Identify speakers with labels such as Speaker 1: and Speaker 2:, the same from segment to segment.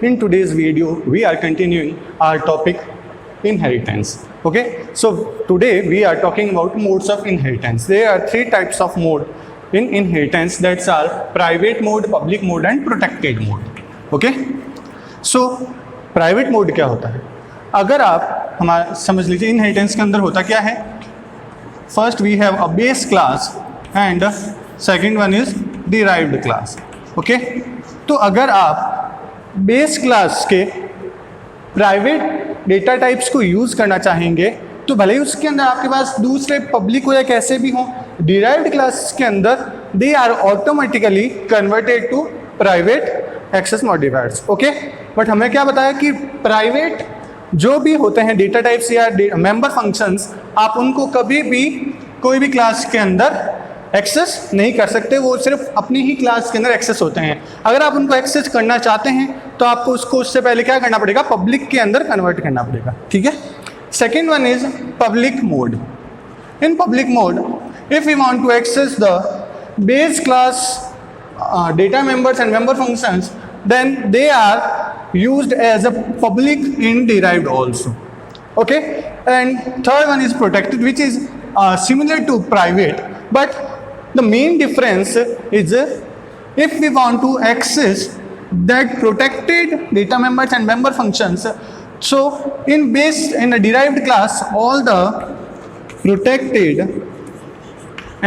Speaker 1: In today's video, we are continuing our topic inheritance. Okay, so today we are talking about modes of inheritance. There are three types of mode in inheritance, that are private mode, public mode and protected mode. Okay, so private mode क्या होता है? अगर आप हमारा समझ लीजिए inheritance के अंदर होता क्या है, first we have a base class and second one is derived class. Okay, तो अगर आप बेस क्लास के प्राइवेट डेटा टाइप्स को यूज़ करना चाहेंगे तो भले ही उसके अंदर आपके पास दूसरे पब्लिक हो या कैसे भी हो, डिराइव्ड क्लास के अंदर they are automatically converted to private access modifiers. Okay, but हमें क्या बताया कि प्राइवेट जो भी होते हैं डेटा टाइप्स या मेंबर फंक्शंस, आप उनको कभी भी कोई भी क्लास के अंदर एक्सेस नहीं कर सकते, वो सिर्फ अपनी ही क्लास के अंदर एक्सेस होते हैं. अगर आप उनको एक्सेस करना चाहते हैं तो आपको उसको उससे पहले क्या करना पड़ेगा, पब्लिक के अंदर कन्वर्ट करना पड़ेगा. ठीक है. Second one is public mode. In public mode if you want to access the base class data members and member functions, then they are used as a public in derived also. Okay, and third one is protected, which is similar to private, but the main difference is if we want to access that protected data members and member functions, so in a derived class all the protected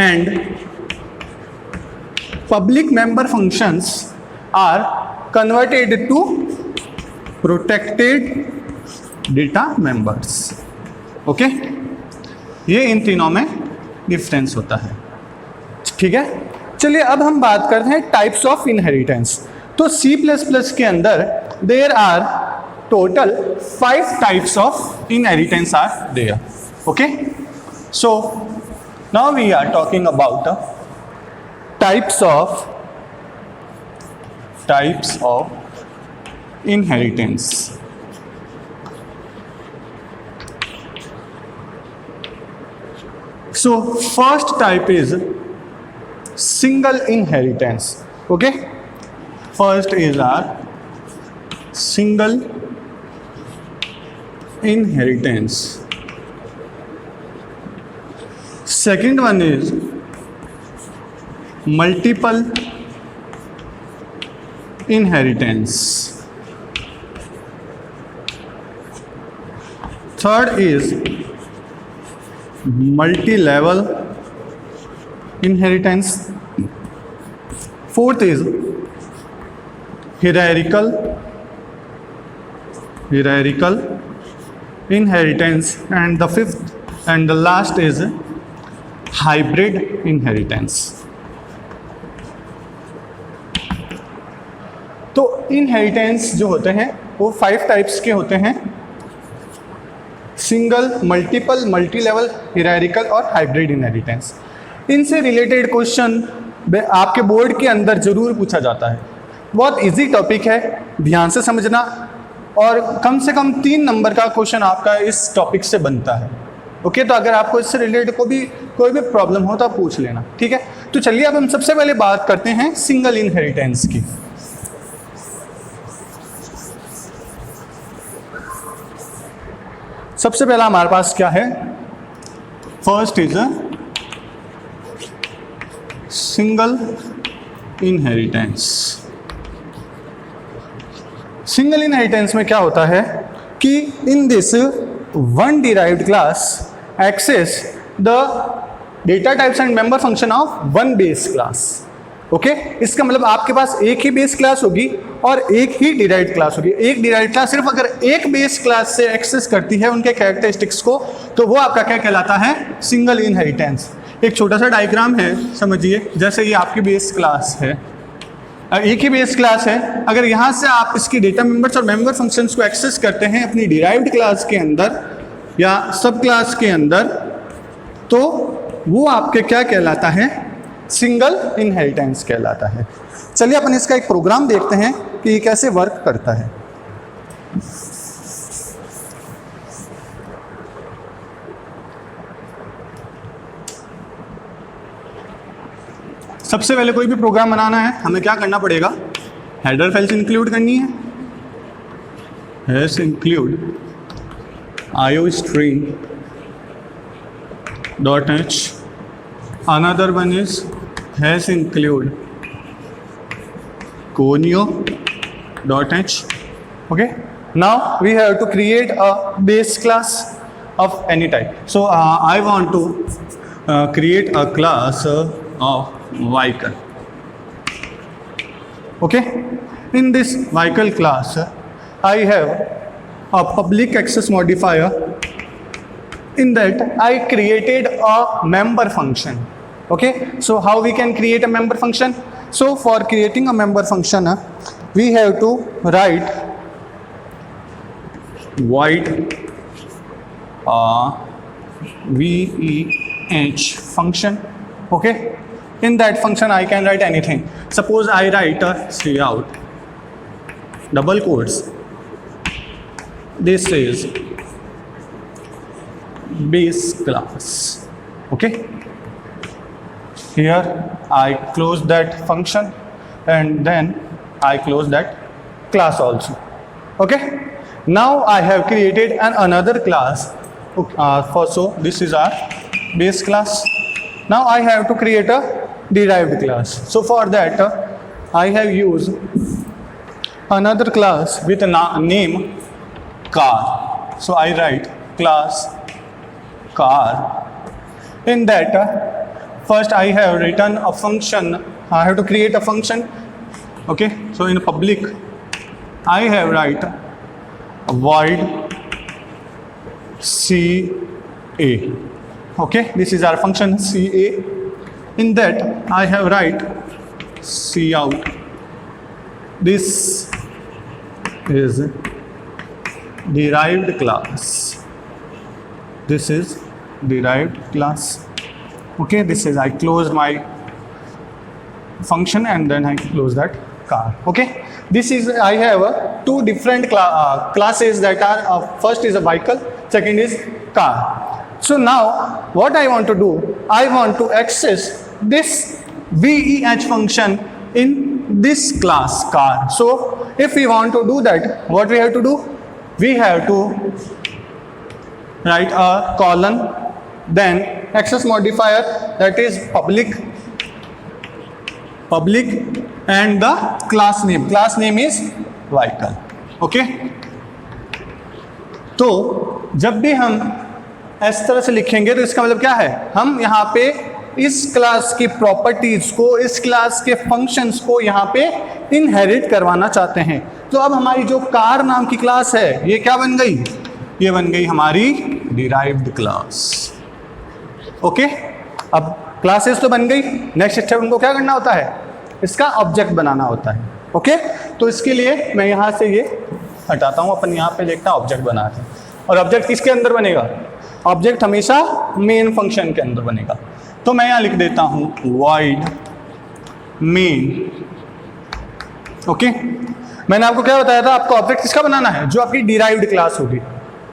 Speaker 1: and public member functions are converted to protected data members. Okay, ये इन तीनों में difference होता है. ठीक है, चलिए अब हम बात करते हैं टाइप्स ऑफ इनहेरिटेंस. तो C++ के अंदर there are total 5 types of inheritance are there. Okay, so now we are talking about types of inheritance. So first type is single inheritance. Okay, first is our single inheritance. Second one is multiple inheritance. Third is multi-level inheritance. Fourth is hierarchical inheritance, and the fifth and the last is hybrid inheritance. तो inheritance जो होते हैं वो 5 types के होते हैं, single, multiple, multi level, hierarchical और hybrid inheritance. इनसे रिलेटेड क्वेश्चन आपके बोर्ड के अंदर जरूर पूछा जाता है. बहुत इजी टॉपिक है, ध्यान से समझना, और कम से कम 3 नंबर का क्वेश्चन आपका इस टॉपिक से बनता है. ओके, तो अगर आपको इससे रिलेटेड कोई भी प्रॉब्लम हो तो आप पूछ लेना. ठीक है, तो चलिए अब हम सबसे पहले बात करते हैं सिंगल इनहेरिटेंस की. सबसे पहला हमारे पास क्या है, first is single inheritance. Single inheritance में क्या होता है कि in this one derived class access the data types and member function of one base class. Okay, इसका मतलब आपके पास एक ही बेस क्लास होगी और एक ही डिराइव्ड क्लास होगी. एक डिराइव्ड क्लास सिर्फ अगर एक बेस क्लास से एक्सेस करती है उनके कैरेक्टरिस्टिक्स को, तो वो आपका क्या कहलाता है, सिंगल इनहेरिटेंस. एक छोटा सा डायग्राम है, समझिए. जैसे ये आपकी बेस क्लास है, एक ही बेस क्लास है. अगर यहाँ से आप इसकी डेटा मेंबर्स और मेंबर फंक्शंस को एक्सेस करते हैं अपनी डिराइव्ड क्लास के अंदर या सब क्लास के अंदर, तो वो आपके क्या कहलाता है, सिंगल इनहेरिटेंस कहलाता है. चलिए अपन इसका एक प्रोग्राम देखते हैं कि ये कैसे वर्क करता है. सबसे पहले कोई भी प्रोग्राम बनाना है, हमें क्या करना पड़ेगा, हेडर फाइल्स इंक्लूड करनी है. has include iostream dot h. Another one is has include conio dot h. Okay, now we have to create a base class of any type. So I want to create a class of vehicle. Okay, in this vehicle class I have a public access modifier. In that I created a member function. Okay, so how we can create a member function? So for creating a member function we have to write void veh function. Okay, in that function I can write anything. Suppose I write cout double quotes, this is base class. Okay, here I close that function and then I close that class also. Okay, now I have created another class. So this is our base class. Now I have to create a derived class. So for that I have used another class with a name car. So I write class car. In that first I have written a function. I have to create a function. Okay, so in public I have write a void CA. Okay, this is our function CA. In that I have write cout. This is derived class. This is derived class. Okay, this is I close my function and then I close that car. Okay, this is I have two different classes that are first is a vehicle, second is car. So now what I want to do, I want to access this VEH function in this class car. So if we want to do that, what we have to do? We have to write a colon, then access modifier, that is public and the class name is vehicle. Okay, तो जब भी हम इस तरह से लिखेंगे तो इसका मतलब क्या है, हम यहाँ पे इस क्लास की प्रॉपर्टीज को, इस क्लास के फंक्शंस को यहाँ पे इनहेरिट करवाना चाहते हैं. तो अब हमारी जो कार नाम की क्लास है ये क्या बन गई? ये बन गई हमारी डिराइव्ड क्लास. ओके, अब क्लासेस तो बन गई. नेक्स्ट स्टेप उनको क्या करना होता है? इसका ऑब्जेक्ट बनाना होता है. ओके, तो इसके लिए मैं यहाँ से ये हटाता हूँ, अपन यहाँ पे देखता हूँ ऑब्जेक्ट बनाते हैं. और ऑब्जेक्ट किसके अंदर बनेगा? ऑब्जेक्ट हमेशा मेन फंक्शन के अंदर बनेगा. तो मैं यहाँ लिख देता हूँ void main. ओके, मैंने आपको क्या बताया था? आपको ऑब्जेक्ट किसका बनाना है? जो आपकी डिराइव्ड क्लास होगी.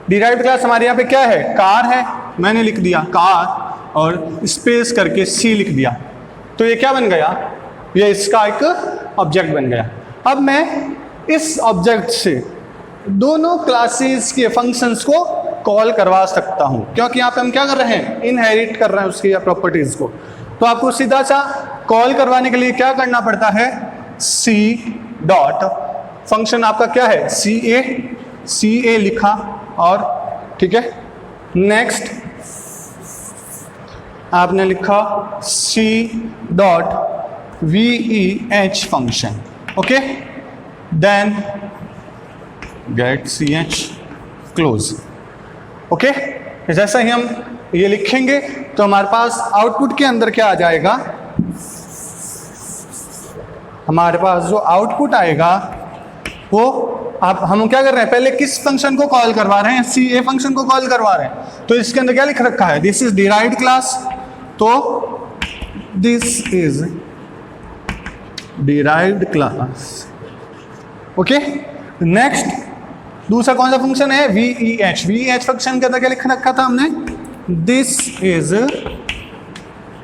Speaker 1: डिराइव्ड क्लास हमारे यहाँ पे क्या है? कार है. मैंने लिख दिया कार और स्पेस करके सी लिख दिया. तो ये क्या बन गया? ये इसका एक ऑब्जेक्ट बन गया. अब मैं इस ऑब्जेक्ट से दोनों क्लासेस के फंक्शंस को कॉल करवा सकता हूं, क्योंकि यहाँ पे हम क्या कर रहे हैं? इनहेरिट कर रहे हैं उसकी या प्रॉपर्टीज को. तो आपको सीधा सा कॉल करवाने के लिए क्या करना पड़ता है? सी डॉट फंक्शन आपका क्या है? सी ए लिखा और ठीक है, नेक्स्ट आपने लिखा C dot VEH function. Okay, then get CH close. Okay, जैसा ही हम ये लिखेंगे तो हमारे पास आउटपुट के अंदर क्या आ जाएगा? हमारे पास जो आउटपुट आएगा वो आप हम क्या कर रहे हैं? पहले किस फंक्शन को कॉल करवा रहे हैं? CA फंक्शन को कॉल करवा रहे हैं. तो इसके अंदर क्या लिख रखा है? This is derived class. तो this is derived class. Okay, next दूसरा कौन सा फंक्शन है? VEH फंक्शन के अंदर क्या लिख रखा था हमने? This is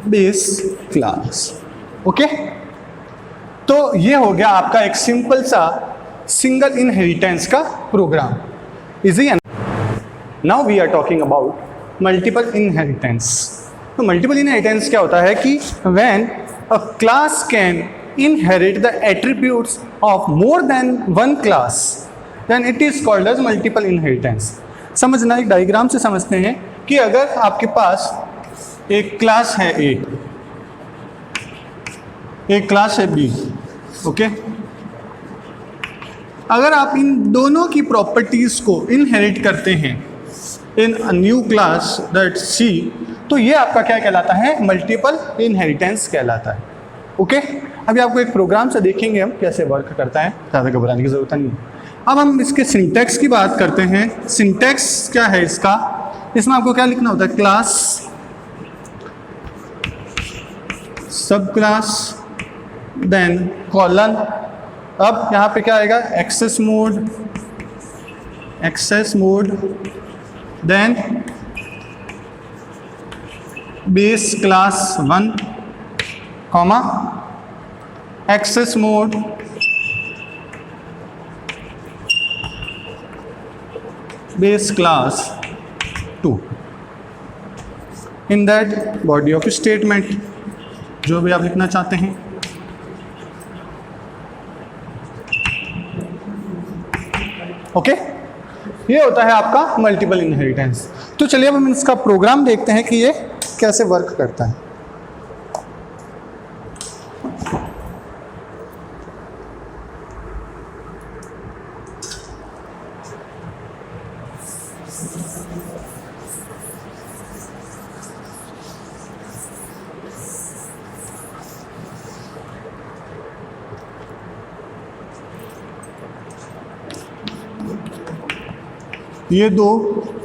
Speaker 1: base class. Okay, तो ये हो गया आपका एक सिंपल सा सिंगल इनहेरिटेंस का प्रोग्राम। इजी है। Now we are talking about multiple inheritance. तो मल्टीपल इनहेरिटेंस क्या होता है कि when a class can inherit the attributes of more than one class then it is called as multiple inheritance। समझना, एक diagram से समझते हैं कि अगर आपके पास एक क्लास है A, एक क्लास है B, ओके, अगर आप इन दोनों की प्रॉपर्टीज को इनहेरिट करते हैं in a new class that C, तो ये आपका क्या कहलाता है? मल्टीपल इनहेरिटेंस कहलाता है। ओके, अभी आपको एक प्रोग्राम से देखेंगे हम कैसे वर्क करता है, ज़्यादा घबराने की ज़रूरत नहीं है। अब हम इसके सिंटैक्स की बात करते हैं। सिंटैक्स क्या है इसका? इसमें आपको क्या लिखना होता है? क्लास, सब क्लास, देन कॉलन। अब यहाँ पे क्या आएगा? Access mode, then base class 1, comma access mode, base class 2। In that body of statement, जो भी आप लिखना चाहते हैं। ओके, ये होता है आपका मल्टीपल इनहेरिटेंस। तो चलिए अब हम इसका प्रोग्राम देखते हैं कि ये कैसे वर्क करता है। ये दो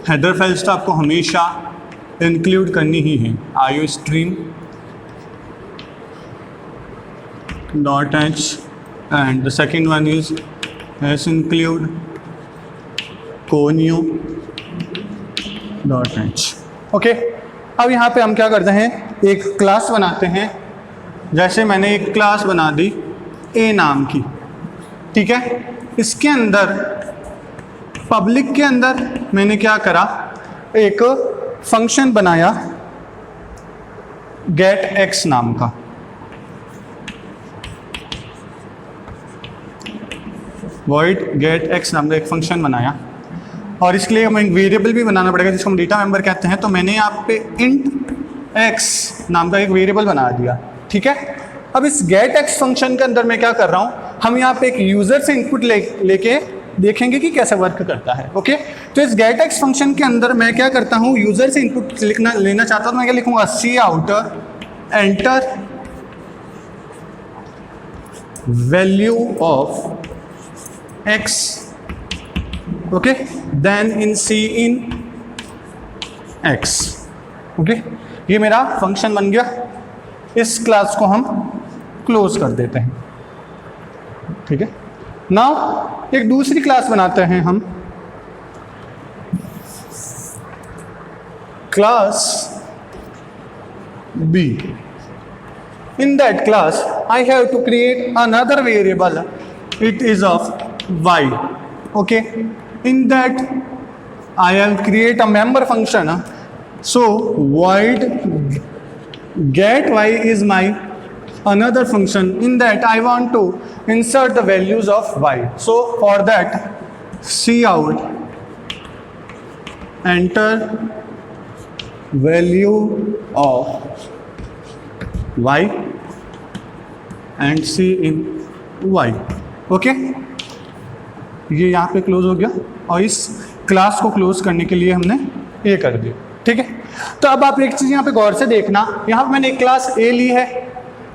Speaker 1: हेडर फाइल्स तो आपको हमेशा इंक्लूड करनी ही है। iostream.h and the second one is sinclude conio.h। Okay, अब यहाँ पे हम क्या करते हैं? एक क्लास बनाते हैं। जैसे मैंने एक क्लास बना दी ए नाम की, ठीक है। इसके अंदर पब्लिक के अंदर मैंने क्या करा? एक फंक्शन बनाया गेट एक्स नाम का। वॉइड गेट एक्स नाम का एक फंक्शन बनाया, और इसके लिए हमें एक वेरिएबल भी बनाना पड़ेगा जिसको हम डेटा मेंबर कहते हैं। तो मैंने यहाँ पे इंट एक्स नाम का एक वेरिएबल बना दिया, ठीक है। अब इस गेट एक्स फंक्शन के अंदर मैं क्या कर रहा हूँ? हम यहाँ पे एक यूजर से इनपुट लेके देखेंगे कि कैसे वर्क करता है। ओके, तो इस गेट एक्स फंक्शन के अंदर मैं क्या करता हूँ? यूजर से इनपुट लेना चाहता हूँ तो मैं क्या लिखूंगा? C outer enter value of X, okay, then in C in X. Okay, ये मेरा फंक्शन बन गया। इस क्लास को हम क्लोज कर देते हैं, ठीक है। नाउ एक दूसरी क्लास बनाते हैं हम, class B। In that class, I have to create another variable. It is of y. Okay. In that, I will create a member function. So void get y is my another function. In that, I want to insert the values of y. So for that, cout enter value of y and c in y। Okay, ये यहाँ पे close हो गया, और इस class को close करने के लिए हमने ये कर दिया, ठीक है। तो अब आप एक चीज़ यहाँ पे गौर से देखना, यहाँ पे मैंने एक क्लास A ली है,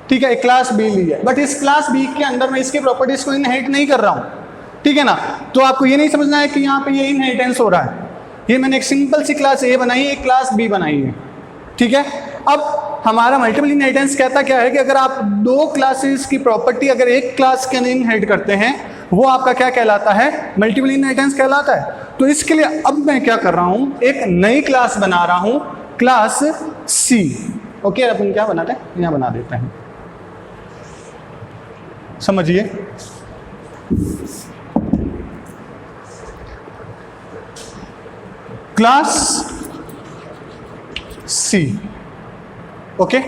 Speaker 1: ठीक है, एक क्लास B ली है, बट इस क्लास B के अंदर मैं इसके प्रॉपर्टीज को इनहेरिट नहीं कर रहा हूँ, ठीक है ना। तो आपको ये नहीं समझना है कि यहाँ पे ये इनहेरिटेंस हो रहा है। ये मैंने एक सिंपल सी क्लास A बनाई है, एक क्लास B बनाई है, ठीक है। अब हमारा मल्टीपल इनहेरिटेंस कहता क्या है कि अगर आप दो क्लासेस की प्रॉपर्टी अगर एक क्लास के अंदर इनहेरिट करते हैं, वो आपका क्या कहलाता है? मल्टीपल इनहेरिटेंस कहलाता है। तो इसके लिए अब मैं क्या कर रहा हूँ? एक नई क्लास बना रहा हूँ, क्लास C। ओके, अपन क्या बनाते हैं? यहाँ बना देते हैं, समझिए। Class C. ओके,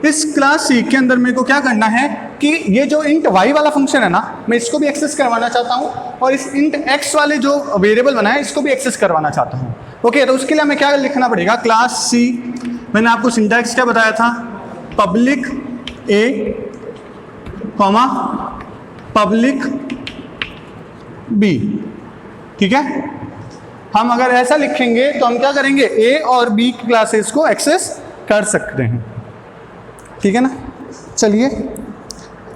Speaker 1: इस क्लास सी के अंदर मेरे को क्या करना है कि ये जो इंट y वाला फंक्शन है ना, मैं इसको भी एक्सेस करवाना चाहता हूँ, और इस इंट x वाले जो वेरिएबल बना है इसको भी एक्सेस करवाना चाहता हूँ। ओके, तो उसके लिए हमें क्या लिखना पड़ेगा, क्लास सी, मैंने आपको सिंटैक्स क्या बताया था, पब्लिक ए कॉमा पब्लिक बी। ठीक है, हम अगर ऐसा लिखेंगे तो हम क्या करेंगे, ए और बी क्लासेस को एक्सेस कर सकते हैं। ठीक है ना, चलिए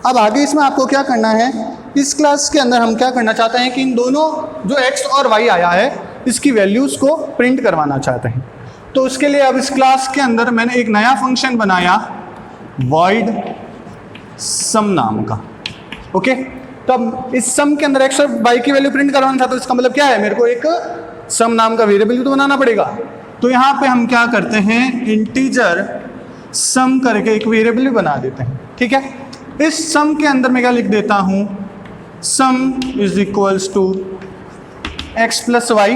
Speaker 1: अब आगे इसमें आपको क्या करना है, इस क्लास के अंदर हम क्या करना चाहते हैं कि इन दोनों जो x और y आया है इसकी वैल्यूज़ को प्रिंट करवाना चाहते हैं। तो उसके लिए अब इस क्लास के अंदर मैंने एक नया फंक्शन बनाया void sum नाम का। ओके, तो अब इस सम के अंदर x और y की वैल्यू प्रिंट करवाना था, तो इसका मतलब क्या है, मेरे को एक सम नाम का वेरिएबल भी तो बनाना पड़ेगा। तो यहाँ पे हम क्या करते हैं, इंटीजर सम करके एक वेरिएबल भी बना देते हैं। ठीक है, इस सम के अंदर मैं क्या लिख देता हूँ, sum is equals to x plus Y.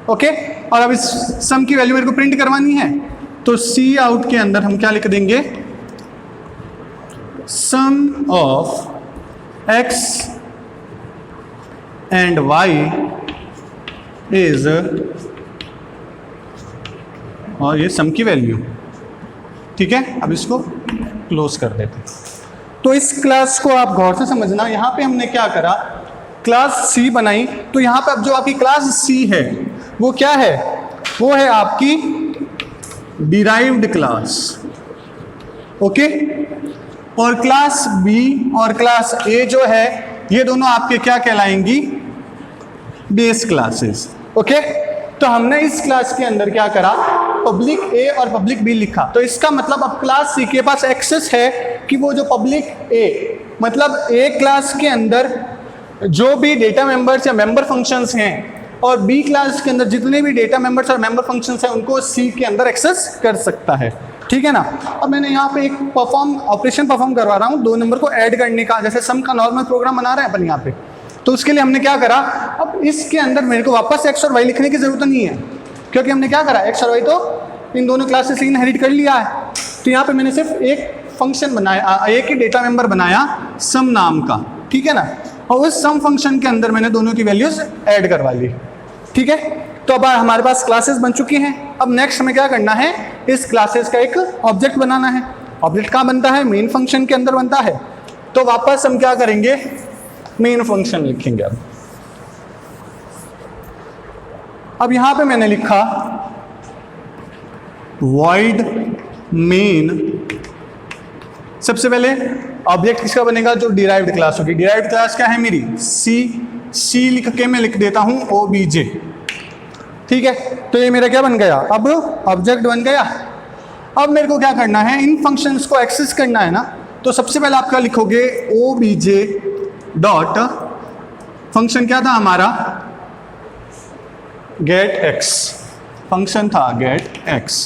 Speaker 1: Okay, और अब इस सम की वैल्यू मेरे को प्रिंट करवानी है, तो सी आउट के अंदर हम क्या लिख देंगे, sum of x and y is, और ये सम की वैल्यू। ठीक है, अब इसको क्लोज कर देते हैं। तो इस क्लास को आप गौर से समझना, यहाँ पे हमने क्या करा, क्लास सी बनाई, तो यहाँ पे अब जो आपकी क्लास सी है वो क्या है, वो है आपकी डिराइव्ड क्लास। ओके, और क्लास बी और क्लास ए जो है ये दोनों आपके क्या कहलाएंगी, बेस क्लासेस। ओके, तो हमने इस क्लास के अंदर क्या करा, पब्लिक ए और पब्लिक बी लिखा। तो इसका मतलब अब क्लास सी के पास एक्सेस है कि वो जो पब्लिक ए, मतलब ए क्लास के अंदर जो भी डेटा मेंबर्स या मेंबर फंक्शंस हैं, और बी क्लास के अंदर जितने भी डेटा मेंबर्स और मेंबर फंक्शंस हैं उनको सी के अंदर एक्सेस कर सकता है। ठीक है ना, अब मैंने यहाँ पे एक ऑपरेशन परफॉर्म करवा रहा हूँ, दो नंबर को ऐड करने का, जैसे सम का नॉर्मल प्रोग्राम बना रहे हैं अपन यहाँ पे। तो उसके लिए हमने क्या करा, अब इसके अंदर मेरे को वापस एक्स और वाई लिखने की जरूरत नहीं है, क्योंकि हमने क्या करा, एक्स और वाई तो इन दोनों क्लासेस से इनहेरिट कर लिया है। तो यहाँ पे मैंने सिर्फ एक फंक्शन बनाया, एक ही डेटा मेंबर बनाया सम नाम का। ठीक है ना, और उस सम फंक्शन के अंदर मैंने दोनों की वैल्यूज ऐड करवा ली। ठीक है, तो अब हमारे पास क्लासेस बन चुकी हैं। अब नेक्स्ट हमें क्या करना है, इस क्लासेस का एक ऑब्जेक्ट बनाना है। ऑब्जेक्ट कहाँ बनता है, मेन फंक्शन के अंदर बनता है। तो वापस हम क्या करेंगे, मेन फंक्शन लिखेंगे। अब यहां पे मैंने लिखा void main। सबसे पहले ऑब्जेक्ट किसका बनेगा, जो डिराइव्ड क्लास होगी। डिराइव्ड क्लास क्या है मेरी, सी लिख के मैं लिख देता हूं obj। ठीक है, तो ये मेरा क्या बन गया, अब ऑब्जेक्ट बन गया। अब मेरे को क्या करना है, इन फंक्शंस को एक्सेस करना है ना। तो सबसे पहले आप क्या लिखोगे, obj डॉट फंक्शन क्या था हमारा, गेट x, फंक्शन था गेट x।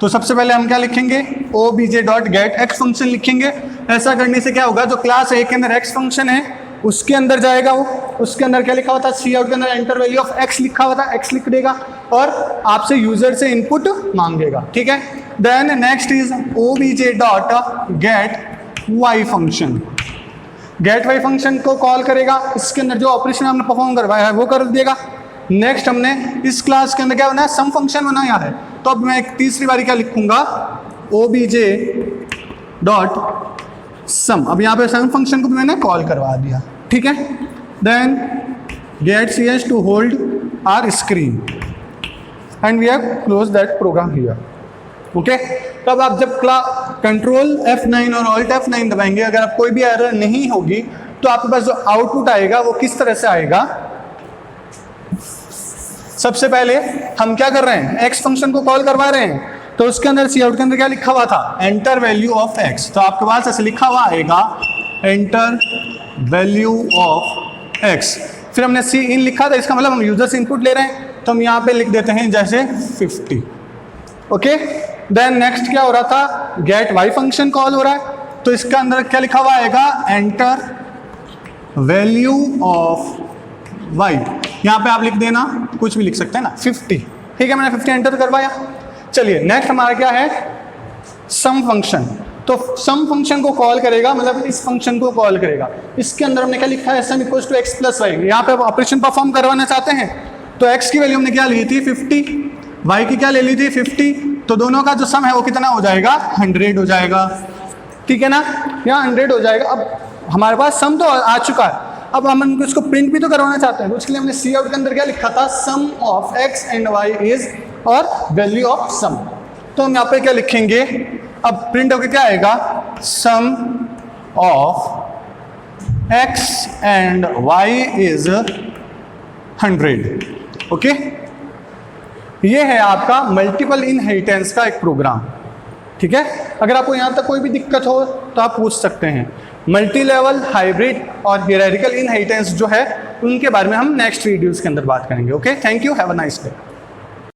Speaker 1: तो सबसे पहले हम क्या लिखेंगे, obj dot gate x function लिखेंगे। ऐसा करने से क्या होगा, जो क्लास ए के अंदर x फंक्शन है उसके अंदर जाएगा, वो उसके अंदर क्या लिखा हुआ था, सी आउट के अंदर एंटर वैल्यू ऑफ x लिखा हुआ था, x लिख देगा और आपसे यूजर से इनपुट मांगेगा। ठीक है, then next is obj dot get y function. Get Y function को कॉल करेगा, इसके अंदर जो ऑपरेशन हमने परफॉर्म करवाया है वो कर देगा। नेक्स्ट हमने इस क्लास के अंदर क्या बनाया, सम फंक्शन बनाया है। तो अब मैं एक तीसरी बारी क्या लिखूंगा, obj डॉट सम। अब यहाँ पे सम फंक्शन को भी मैंने कॉल करवा दिया। ठीक है, then get cs to hold our screen and we have close that program here. Okay, तब आप जब कंट्रोल F9 और ऑल्ट F9 दबाएंगे, अगर आप कोई भी एरर नहीं होगी तो आपके पास जो आउटपुट आएगा वो किस तरह से आएगा। सबसे पहले हम क्या कर रहे हैं, x फंक्शन को कॉल करवा रहे हैं, तो उसके अंदर सी आउट के अंदर क्या लिखा हुआ था, एंटर वैल्यू ऑफ x। तो आपके पास ऐसे लिखा हुआ आएगा एंटर वैल्यू ऑफ x। फिर हमने सी इन लिखा था, इसका मतलब हम यूजर से इनपुट ले रहे हैं, तो हम यहाँ पे लिख देते हैं जैसे 50। ओके, देन नेक्स्ट क्या हो रहा था, गेट y फंक्शन कॉल हो रहा है, तो इसका अंदर क्या लिखा हुआ आएगा, एंटर वैल्यू ऑफ y। यहाँ पे आप लिख देना, कुछ भी लिख सकते हैं ना, 50। ठीक है, मैंने 50 एंटर करवाया। चलिए नेक्स्ट हमारा क्या है, सम फंक्शन। तो सम फंक्शन को कॉल करेगा, मतलब इस फंक्शन को कॉल करेगा। इसके अंदर हमने क्या लिखा है, sum equals to X plus Y. यहाँ पे ऑपरेशन परफॉर्म करवाना चाहते हैं तो x की वैल्यू हमने क्या ली थी 50, y की क्या ले ली थी 50, तो दोनों का जो सम है वो कितना हो जाएगा 100 हो जाएगा, ठीक है ना, यहाँ 100 हो जाएगा। अब हमारे पास सम तो आ चुका है, अब हम इसको प्रिंट भी तो करवाना चाहते हैं, तो उसके लिए हमने सी आउट के अंदर क्या लिखा था, sum of x and y is और वैल्यू ऑफ सम। तो हम यहाँ पे क्या लिखेंगे, अब प्रिंट होकर क्या आएगा, sum of x and y is 100। Okay, ये है आपका मल्टीपल इनहेरिटेंस का एक प्रोग्राम, ठीक है। अगर आपको यहाँ तक कोई भी दिक्कत हो तो आप पूछ सकते हैं। मल्टी लेवल, हाइब्रिड और हायरार्किकल इनहेरिटेंस जो है उनके बारे में हम नेक्स्ट वीडियोस के अंदर बात करेंगे। Okay, thank you, have a nice day.